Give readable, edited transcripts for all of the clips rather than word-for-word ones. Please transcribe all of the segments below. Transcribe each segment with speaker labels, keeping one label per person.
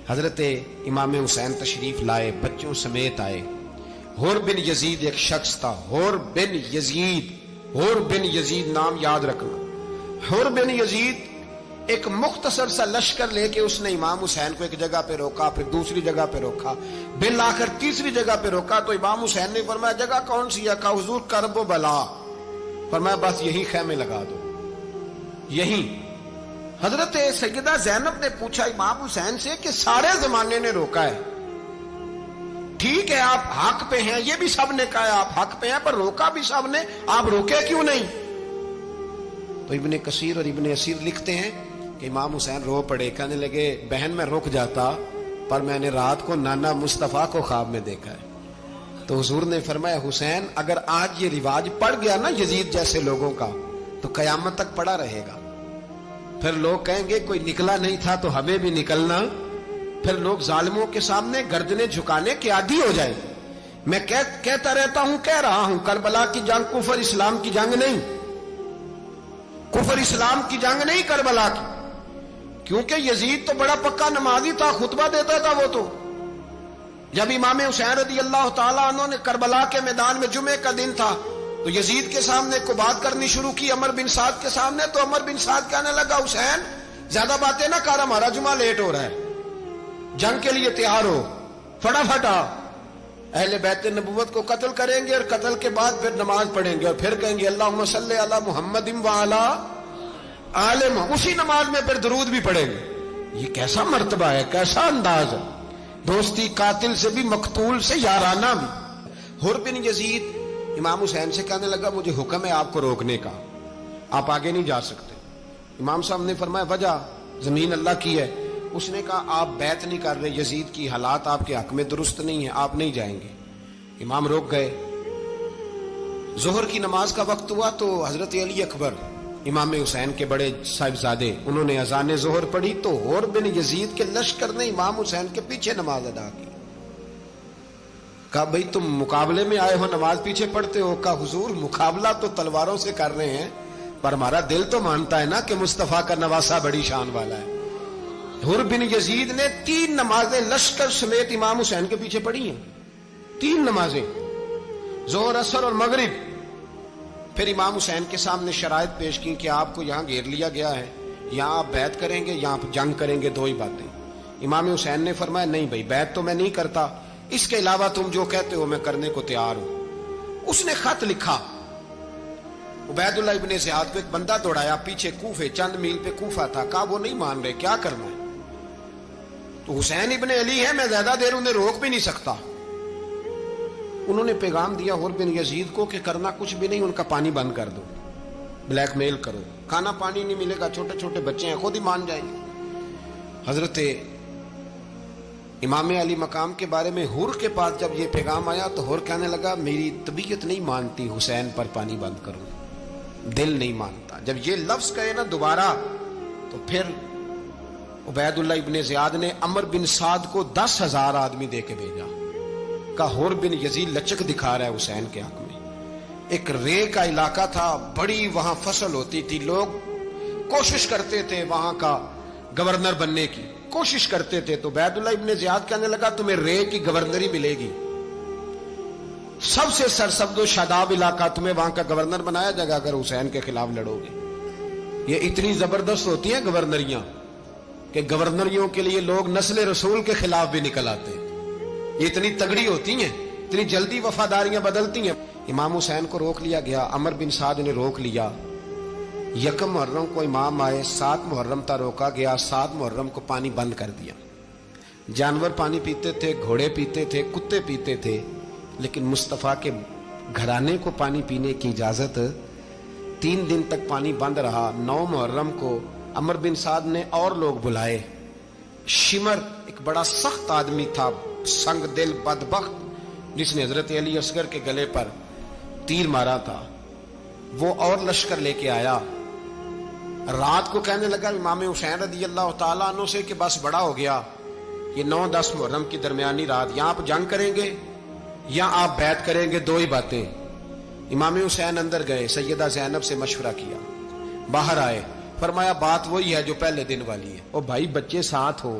Speaker 1: حضرت امام حسین تشریف لائے، بچوں سمیت آئے۔ حور بن یزید ایک شخص تھا، حور بن یزید، حور بن یزید نام یاد رکھنا۔ حور بن یزید ایک مختصر سا لشکر لے کے اس نے امام حسین کو ایک جگہ پہ روکا، پھر دوسری جگہ پہ روکا، بالآخر تیسری جگہ پہ روکا تو امام حسین نے فرمایا جگہ کون سی ہے؟ کہا حضور کرب و بلا۔ فرمایا بس یہی خیمے لگا دو، یہی۔ حضرت سیدہ زینب نے پوچھا امام حسین سے کہ سارے زمانے نے روکا ہے، ٹھیک ہے آپ حق پہ ہیں، یہ بھی سب نے کہا ہے آپ حق پہ ہیں، پر روکا بھی سب نے، آپ روکے کیوں نہیں؟ تو ابن کثیر اور ابن اسیر لکھتے ہیں کہ امام حسین رو پڑے، کہنے لگے بہن میں رک جاتا پر میں نے رات کو نانا مصطفیٰ کو خواب میں دیکھا ہے۔ تو حضور نے فرمایا حسین اگر آج یہ رواج پڑ گیا نا یزید جیسے لوگوں کا تو قیامت تک پڑا رہے گا، پھر لوگ کہیں گے کوئی نکلا نہیں تھا تو ہمیں بھی نکلنا، پھر لوگ ظالموں کے سامنے گردنیں جھکانے کے عادی ہو جائیں۔ میں کہتا رہتا ہوں، کہہ رہا ہوں، کربلا کی جنگ کفر اسلام کی جنگ نہیں، کفر اسلام کی جنگ نہیں کربلا کی، کیونکہ یزید تو بڑا پکا نمازی تھا، خطبہ دیتا تھا وہ تو۔ جب امام حسین رضی اللہ تعالیٰ عنہ نے کربلا کے میدان میں جمعے کا دن تھا تو یزید کے سامنے کو بات کرنی شروع کی، عمر بن سعد کے سامنے، تو عمر بن سعد کہنے لگا حسین زیادہ باتیں نہ کر، ہمارا جمعہ لیٹ ہو رہا ہے، جنگ کے لیے تیار ہو، فٹافٹ آ، اہل بیت نبوت کو قتل کریں گے اور قتل کے بعد پھر نماز پڑھیں گے اور پھر کہیں گے اللہم صلی علی محمد وعلی آل محمد، اسی نماز میں پھر درود بھی پڑھیں گے۔ یہ کیسا مرتبہ ہے، کیسا انداز ہے، دوستی قاتل سے بھی مقتول سے یارانہ بھی۔ حور بن یزید امام حسین سے کہنے لگا مجھے حکم ہے آپ کو روکنے کا، آپ آگے نہیں جا سکتے۔ امام صاحب نے فرمایا وجہ؟ زمین اللہ کی ہے۔ اس نے کہا آپ بیعت نہیں کر رہے، یزید کی حالات آپ کے حق میں درست نہیں ہیں، آپ نہیں جائیں گے۔ امام روک گئے۔ ظہر کی نماز کا وقت ہوا تو حضرت علی اکبر امام حسین کے بڑے صاحبزادے انہوں نے اذان ظہر پڑھی تو حور بن یزید کے لشکر نے امام حسین کے پیچھے نماز ادا کی۔ کہا بھئی تم مقابلے میں آئے ہو، نماز پیچھے پڑھتے ہو؟ کہا حضور مقابلہ تو تلواروں سے کر رہے ہیں پر ہمارا دل تو مانتا ہے نا کہ مصطفیٰ کا نواسہ بڑی شان والا ہے۔ حور بن یزید نے 3 نمازیں لشکر سمیت امام حسین کے پیچھے پڑھی ہیں، 3 نمازیں، ظہر اثر اور مغرب۔ پھر امام حسین کے سامنے شرائط پیش کی کہ آپ کو یہاں گھیر لیا گیا ہے، یہاں آپ بیعت کریں گے، یہاں آپ جنگ کریں گے، 2 ہی باتیں۔ امام حسین نے فرمایا نہیں بھائی بیعت تو میں نہیں کرتا، اس کے علاوہ تم جو کہتے ہو میں کرنے کو تیار ہوں۔ اس نے خط لکھا، عبید اللہ ابن زیاد کو ایک بندہ دوڑایا پیچھے، کوفے چند میل پہ کوفہ تھا، کہا وہ نہیں مان رہے، کیا کرنا ہے؟ تو حسین ابن علی ہے، میں زیادہ دیر انہیں روک بھی نہیں سکتا۔ انہوں نے پیغام دیا حور بن یزید کو کہ کرنا کچھ بھی نہیں، ان کا پانی بند کر دو، بلیک میل کرو، کھانا پانی نہیں ملے گا، چھوٹے چھوٹے بچے ہیں، خود ہی مان جائیں گے۔ حضرت امام علی مقام کے بارے میں حور کے پاس جب یہ پیغام آیا تو حور کہنے لگا میری طبیعت نہیں مانتی حسین پر پانی بند کروں، دل نہیں مانتا۔ جب یہ لفظ کہے نا دوبارہ تو پھر عبید اللہ ابن زیاد نے عمر بن سعد کو 10,000 آدمی دے کے بھیجا، کہا حور بن یزید لچک دکھا رہا ہے حسین کے حق میں۔ ایک رے کا علاقہ تھا، بڑی وہاں فصل ہوتی تھی، لوگ کوشش کرتے تھے وہاں کا گورنر بننے کی، کوشش کرتے تھے۔ تو عبید اللہ ابن زیاد کہنے لگا تمہیں رے کی گورنری ملے گی، سب سے سرسبز و شاداب علاقہ، تمہیں وہاں کا گورنر بنایا جائے گا اگر حسین کے خلاف لڑو گے۔ یہ اتنی زبردست ہوتی ہیں گورنریاں کہ گورنریوں کے لیے لوگ نسل رسول کے خلاف بھی نکل آتے ہیں، یہ اتنی تگڑی ہوتی ہیں، اتنی جلدی وفاداریاں بدلتی ہیں۔ امام حسین کو روک لیا گیا، عمر بن سعد نے روک لیا۔ 1 محرم کو امام آئے، 7 محرم تا روکا گیا، 7 محرم کو پانی بند کر دیا۔ جانور پانی پیتے تھے، گھوڑے پیتے تھے، کتے پیتے تھے، لیکن مصطفیٰ کے گھرانے کو پانی پینے کی اجازت، 3 دن تک پانی بند رہا۔ 9 محرم کو عمر بن سعد نے اور لوگ بلائے۔ شمر ایک بڑا سخت آدمی تھا، سنگ دل بدبخت، جس نے حضرت علی اصغر کے گلے پر تیر مارا تھا، وہ اور لشکر لے کے آیا۔ رات کو کہنے لگا امام حسین رضی اللہ تعالیٰ عنہ سے کہ بس بڑا ہو گیا، یہ 9-10 محرم کی درمیانی رات، یا آپ جنگ کریں گے یا آپ بیعت کریں گے، 2 ہی باتیں۔ امام حسین اندر گئے، سیدہ زینب سے مشورہ کیا، باہر آئے، فرمایا بات وہی ہے جو پہلے دن والی ہے۔ او بھائی بچے ساتھ ہو،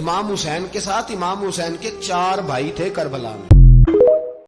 Speaker 1: امام حسین کے ساتھ امام حسین کے 4 بھائی تھے کربلا میں.